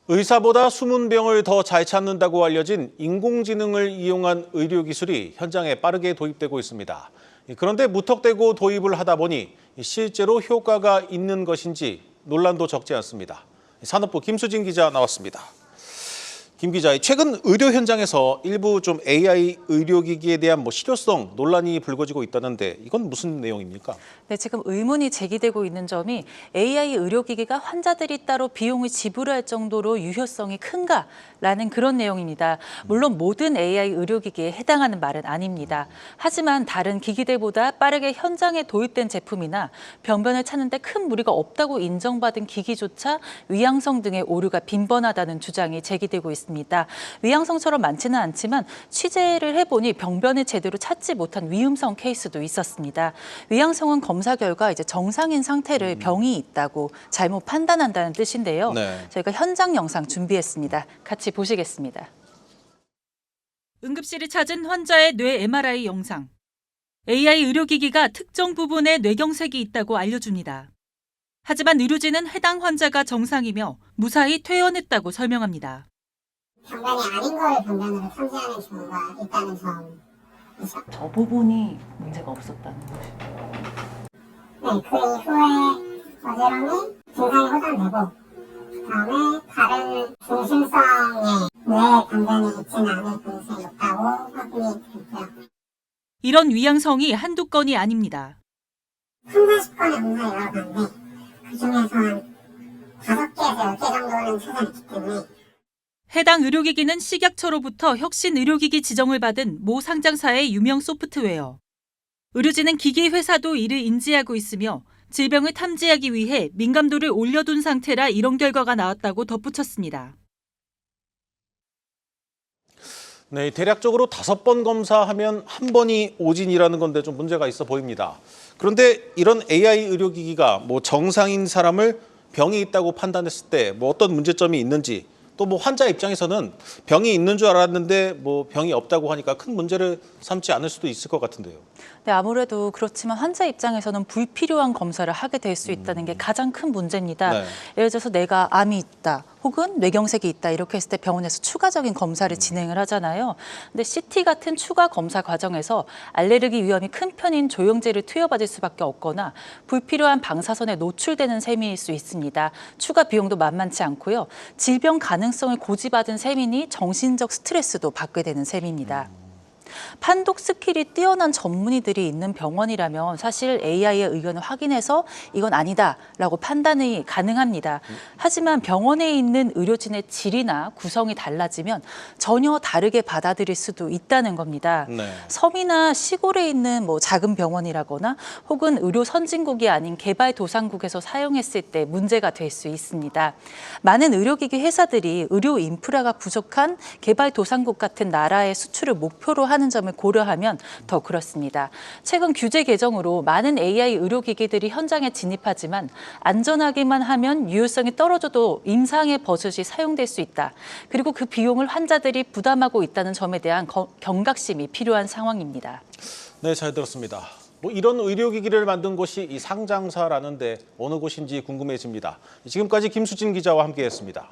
의사보다 숨은 병을 더 잘 찾는다고 알려진 인공지능을 이용한 의료기술이 현장에 빠르게 도입되고 있습니다. 그런데 무턱대고 도입을 하다 보니 실제로 효과가 있는 것인지 논란도 적지 않습니다. 산업부 김수진 기자 나왔습니다. 김 기자, 최근 의료 현장에서 일부 좀 AI 의료기기에 대한 실효성 논란이 불거지고 있다는데 이건 무슨 내용입니까? 네, 지금 의문이 제기되고 있는 점이 AI 의료기기가 환자들이 따로 비용을 지불할 정도로 유효성이 큰가라는 그런 내용입니다. 물론 모든 AI 의료기기에 해당하는 말은 아닙니다. 하지만 다른 기기들보다 빠르게 현장에 도입된 제품이나 병변을 찾는 데 큰 무리가 없다고 인정받은 기기조차 위양성 등의 오류가 빈번하다는 주장이 제기되고 있습니다. 위양성처럼 많지는 않지만 취재를 해보니 병변을 제대로 찾지 못한 위험성 케이스도 있었습니다. 위양성은 검사 결과 이제 정상인 상태를 병이 있다고 잘못 판단한다는 뜻인데요. 네. 저희가 현장 영상 준비했습니다. 같이 보시겠습니다. 응급실을 찾은 환자의 뇌 MRI 영상. AI 의료기기가 특정 부분에 뇌경색이 있다고 알려줍니다. 하지만 의료진은 해당 환자가 정상이며 무사히 퇴원했다고 설명합니다. 병변이 아닌 걸 병변으로 탐지하는 경우가 있다는 점이죠. 저 부분이 문제가 없었다는 것이죠. 네, 그 이후에 어지럼이 증상이 호전되고 그다음에 다른 중심성의 뇌 병변이 있지는 않을 가능성이 높다고 확인이 됐고요. 이런 위양성이 한두 건이 아닙니다. 30-40건의 응사가 여러 가지인데 그중에서 한 5개에서 10개 정도는 찾아냈기 때문에 해당 의료기기는 식약처로부터 혁신 의료기기 지정을 받은 모 상장사의 유명 소프트웨어. 의료진은 기기 회사도 이를 인지하고 있으며 질병을 탐지하기 위해 민감도를 올려둔 상태라 이런 결과가 나왔다고 덧붙였습니다. 네, 대략적으로 5번 검사하면 한 번이 오진이라는 건데 좀 문제가 있어 보입니다. 그런데 이런 AI 의료기기가 정상인 사람을 병이 있다고 판단했을 때 어떤 문제점이 있는지, 또 환자 입장에서는 병이 있는 줄 알았는데 병이 없다고 하니까 큰 문제를 삼지 않을 수도 있을 것 같은데요. 네, 아무래도 그렇지만 환자 입장에서는 불필요한 검사를 하게 될 수 있다는 게 가장 큰 문제입니다. 네. 예를 들어서 내가 암이 있다 혹은 뇌경색이 있다 이렇게 했을 때 병원에서 추가적인 검사를 진행을 하잖아요. 근데 CT 같은 추가 검사 과정에서 알레르기 위험이 큰 편인 조영제를 투여받을 수밖에 없거나 불필요한 방사선에 노출되는 셈일 수 있습니다. 추가 비용도 만만치 않고요. 질병 가능성을 고지받은 셈이니 정신적 스트레스도 받게 되는 셈입니다. 판독 스킬이 뛰어난 전문의들이 있는 병원이라면 사실 AI의 의견을 확인해서 이건 아니다라고 판단이 가능합니다. 하지만 병원에 있는 의료진의 질이나 구성이 달라지면 전혀 다르게 받아들일 수도 있다는 겁니다. 네. 섬이나 시골에 있는 작은 병원이라거나 혹은 의료 선진국이 아닌 개발도상국에서 사용했을 때 문제가 될 수 있습니다. 많은 의료기기 회사들이 의료 인프라가 부족한 개발도상국 같은 나라의 수출을 목표로 하는 점을 고려하면 더 그렇습니다. 최근 규제 개정으로 많은 AI 의료기기들이 현장에 진입하지만 안전하기만 하면 유효성이 떨어져도 임상의 버젓이 사용될 수 있다. 그리고 그 비용을 환자들이 부담하고 있다는 점에 대한 경각심이 필요한 상황입니다. 네, 잘 들었습니다. 이런 의료기기를 만든 곳이 이 상장사라는데 어느 곳인지 궁금해집니다. 지금까지 김수진 기자와 함께했습니다.